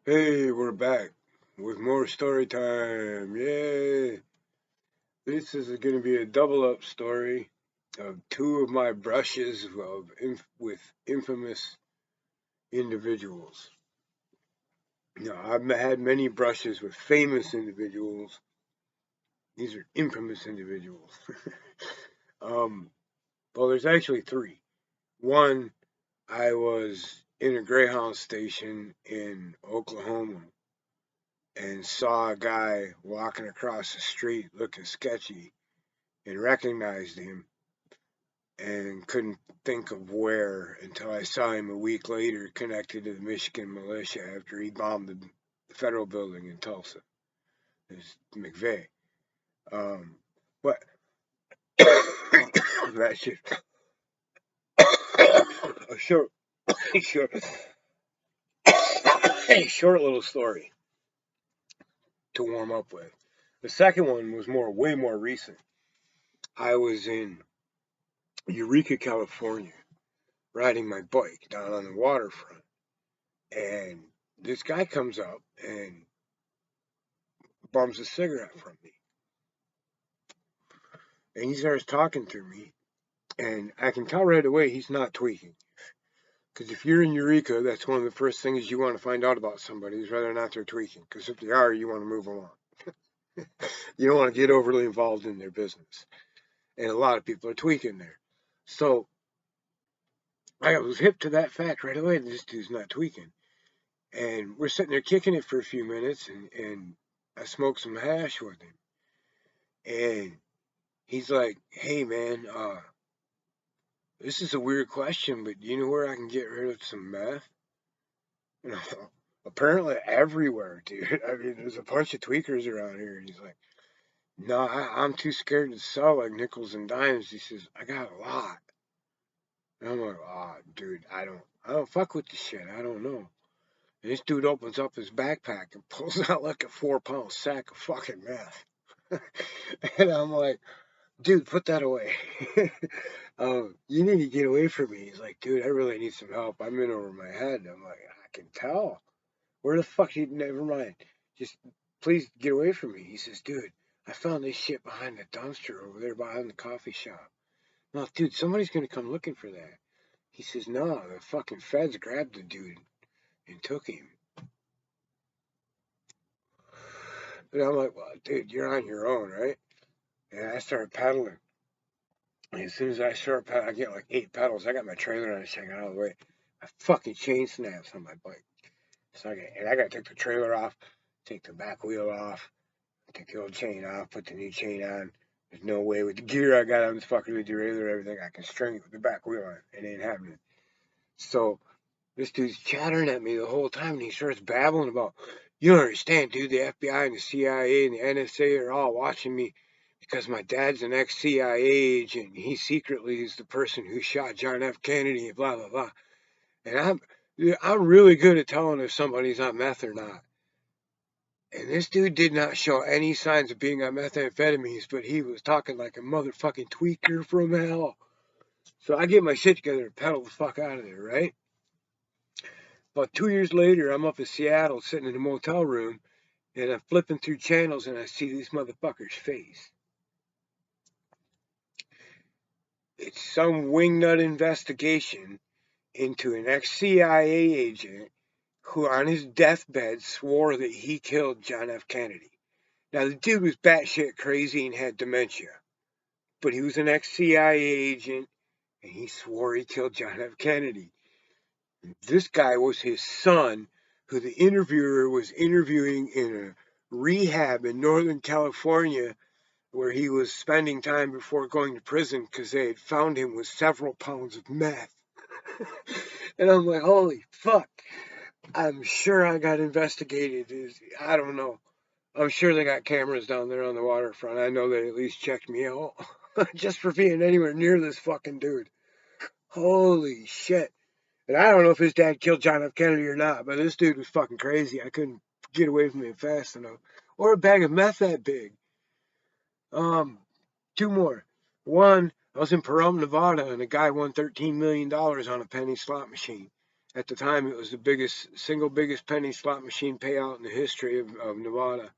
Hey, we're back with more story time. Yay! This is going to be a double up story of two of my brushes with infamous individuals. Now, I've had many brushes with famous individuals. These are infamous individuals. um, well, there's actually three. One, I was in a Greyhound station in Oklahoma and saw a guy walking across the street looking sketchy and recognized him and couldn't think of where until I saw him a week later connected to the Michigan militia after he bombed the federal building in Tulsa. It's McVeigh. But that's just a short, short little story to warm up with. The second one was way more recent. I was in Eureka, California, riding my bike down on the waterfront. And this guy comes up and bums a cigarette from me. And he starts talking to me. And I can tell right away he's not tweaking. Because if you're in Eureka, that's one of the first things you want to find out about somebody is whether or not they're tweaking. Because if they are, you want to move along. You don't want to get overly involved in their business. And a lot of people are tweaking there. So I was hip to that fact right away. This dude's not tweaking. And we're sitting there kicking it for a few minutes. And I smoked some hash with him. And he's like, hey, man, this is a weird question, but do you know where I can get rid of some meth? You know, apparently everywhere, dude. I mean, there's a bunch of tweakers around here. And he's like, no, I'm too scared to sell like nickels and dimes. He says, I got a lot. And I'm like, oh, dude, I don't fuck with this shit. I don't know. And this dude opens up his backpack and pulls out like a 4-pound sack of fucking meth. And I'm like, dude, put that away. You need to get away from me. He's like, dude, I really need some help. I'm in over my head. I'm like, I can tell. Where the fuck you, never mind. Just please get away from me. He says, dude, I found this shit behind the dumpster over there behind the coffee shop. No, dude, somebody's gonna come looking for that. He says, no, the fucking feds grabbed the dude and took him. And I'm like, well, dude, you're on your own, right? And I started pedaling. And as soon as I start pedaling, I get like 8 pedals. I got my trailer on a second out of the way. I fucking chain snaps on my bike. So I got to take the trailer off, take the back wheel off, take the old chain off, put the new chain on. There's no way with the gear I got on this fucking derailleur, everything, I can string it with the back wheel on. It ain't happening. So this dude's chattering at me the whole time, and he starts babbling about, you don't understand, dude. The FBI and the CIA and the NSA are all watching me because my dad's an ex-CIA agent. He secretly is the person who shot John F. Kennedy, blah, blah, blah. And I'm really good at telling if somebody's on meth or not. And this dude did not show any signs of being on methamphetamines, but he was talking like a motherfucking tweaker from hell. So I get my shit together and pedal the fuck out of there, right? About 2 years later, I'm up in Seattle sitting in a motel room and I'm flipping through channels and I see this motherfucker's face. It's some wingnut investigation into an ex-CIA agent who on his deathbed swore that he killed John F. Kennedy. Now, the dude was batshit crazy and had dementia, but he was an ex-CIA agent and he swore he killed John F. Kennedy. This guy was his son, who the interviewer was interviewing in a rehab in Northern California where he was spending time before going to prison because they had found him with several pounds of meth. And I'm like, holy fuck. I'm sure I got investigated. I don't know. I'm sure they got cameras down there on the waterfront. I know they at least checked me out just for being anywhere near this fucking dude. Holy shit. And I don't know if his dad killed John F. Kennedy or not, but this dude was fucking crazy. I couldn't get away from him fast enough. Or a bag of meth that big. Um, Two more. One, I was in Pahrump, Nevada, and a guy won $13 million on a penny slot machine. At the time, it was the single biggest penny slot machine payout in the history of Nevada.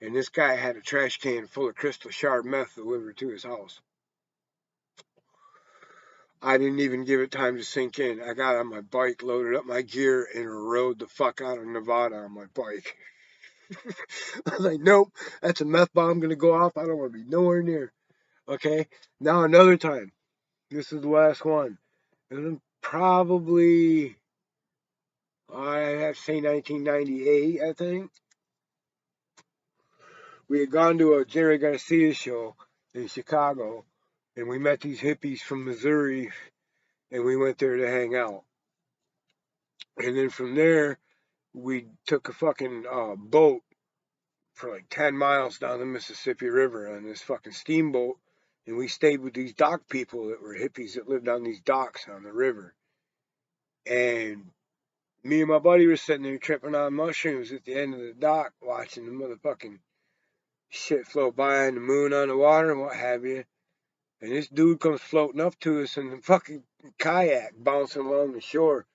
And this guy had a trash can full of crystal shard meth delivered to his house. I didn't even give it time to sink in. I got on my bike, loaded up my gear, and rode the fuck out of Nevada on my bike. I was like, nope, that's a meth bomb gonna go off. I don't want to be nowhere near. Okay, now another time. This is the last one. And probably, I have to say 1998, I think. We had gone to a Jerry Garcia show in Chicago, and we met these hippies from Missouri, and we went there to hang out. And then from there, we took a fucking boat for like 10 miles down the Mississippi River on this fucking steamboat. And we stayed with these dock people that were hippies that lived on these docks on the river. And me and my buddy were sitting there tripping on mushrooms at the end of the dock, watching the motherfucking shit float by and the moon on the water and what have you. And this dude comes floating up to us in the fucking kayak, bouncing along the shore.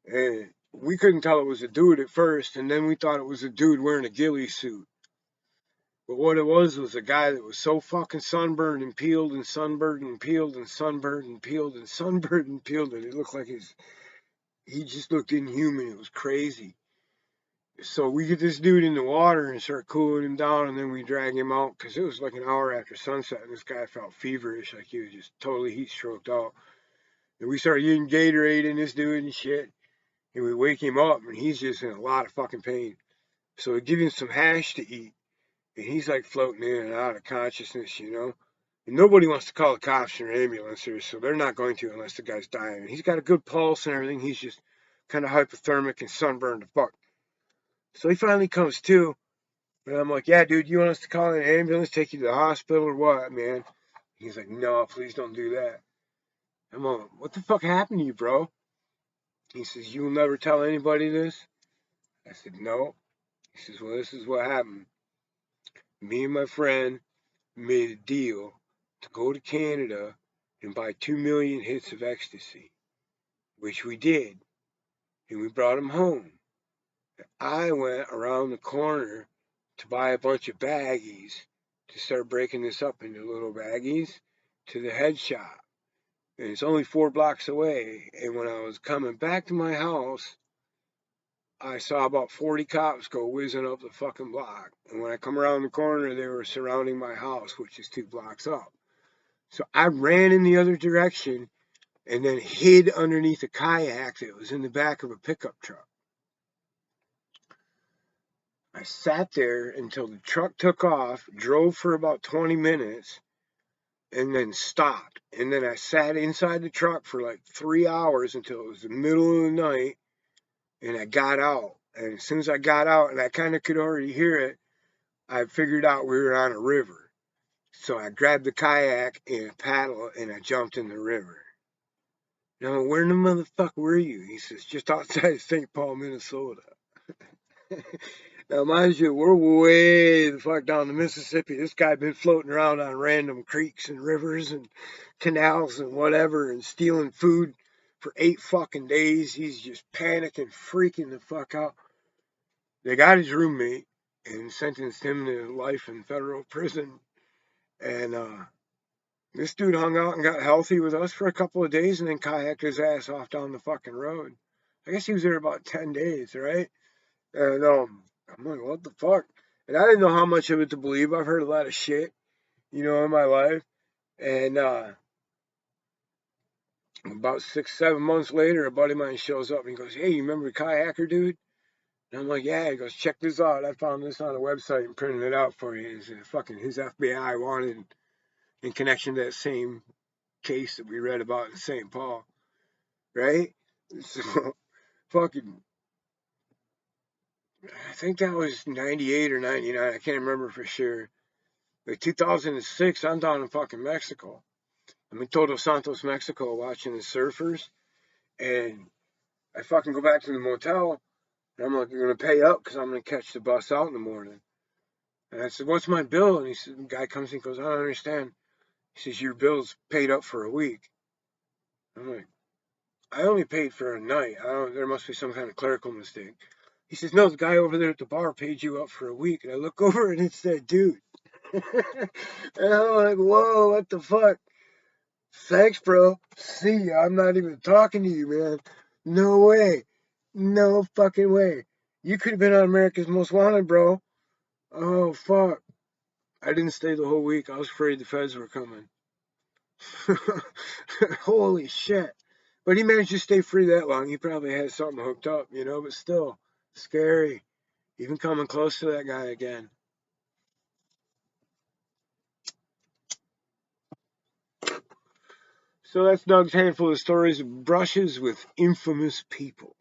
And we couldn't tell it was a dude at first, and then we thought it was a dude wearing a ghillie suit. But what it was a guy that was so fucking sunburned and peeled and sunburned and peeled and sunburned and peeled and sunburned and peeled that it looked like he just looked inhuman. It was crazy. So we get this dude in the water and start cooling him down, and then we drag him out because it was like an hour after sunset, and this guy felt feverish, like he was just totally heat stroked out. And we started using Gatorade in this dude and shit, and we wake him up, and he's just in a lot of fucking pain. So we give him some hash to eat, and he's like floating in and out of consciousness, you know. And nobody wants to call the cops or an ambulance here, so they're not going to unless the guy's dying. And he's got a good pulse and everything. He's just kind of hypothermic and sunburned to fuck. So he finally comes to, and I'm like, yeah, dude, you want us to call an ambulance, take you to the hospital or what, man? He's like, no, please don't do that. I'm like, what the fuck happened to you, bro? He says, you'll never tell anybody this? I said, no. He says, well, this is what happened. Me and my friend made a deal to go to Canada and buy 2 million hits of ecstasy, which we did. And we brought them home. I went around the corner to buy a bunch of baggies to start breaking this up into little baggies to the head shop. And it's only 4 blocks away. And when I was coming back to my house, I saw about 40 cops go whizzing up the fucking block. And when I come around the corner, they were surrounding my house, which is 2 blocks up. So I ran in the other direction and then hid underneath a kayak that was in the back of a pickup truck. I sat there until the truck took off, drove for about 20 minutes, and then stopped. And then I sat inside the truck for like 3 hours until it was the middle of the night, and I got out. And as soon as I got out, and I kind of could already hear it, I figured out we were on a river. So I grabbed the kayak and a paddle, and I jumped in the river. Now, where in the motherfucker were you? He says, just outside St. Paul, Minnesota. Now, mind you, we're way the fuck down the Mississippi. This guy been floating around on random creeks and rivers and canals and whatever and stealing food for 8 fucking days. He's just panicking, freaking the fuck out. They got his roommate and sentenced him to life in federal prison. And this dude hung out and got healthy with us for a couple of days and then kayaked his ass off down the fucking road. I guess he was there about 10 days, right? And I'm like, what the fuck? And I didn't know how much of it to believe. I've heard a lot of shit, you know, in my life. And about 6, 7 months later, a buddy of mine shows up and he goes, hey, you remember Kayaker, dude? And I'm like, yeah. He goes, check this out. I found this on a website and printed it out for you. It's fucking his FBI wanted in connection to that same case that we read about in St. Paul, right? So, fucking, I think that was 98 or 99. I can't remember for sure. Like 2006, I'm down in fucking Mexico. I'm in Todos Santos, Mexico, watching the surfers. And I fucking go back to the motel. And I'm like, you're going to pay up because I'm going to catch the bus out in the morning. And I said, what's my bill? And he said, the guy comes in and goes, I don't understand. He says, your bill's paid up for a week. I'm like, I only paid for a night. There must be some kind of clerical mistake. He says, no, the guy over there at the bar paid you up for a week. And I look over and it's that dude. And I'm like, whoa, what the fuck? Thanks, bro. See ya. I'm not even talking to you, man. No way. No fucking way. You could have been on America's Most Wanted, bro. Oh, fuck. I didn't stay the whole week. I was afraid the feds were coming. Holy shit. But he managed to stay free that long. He probably had something hooked up, but still, scary. Even coming close to that guy again. So that's Doug's handful of stories of brushes with infamous people.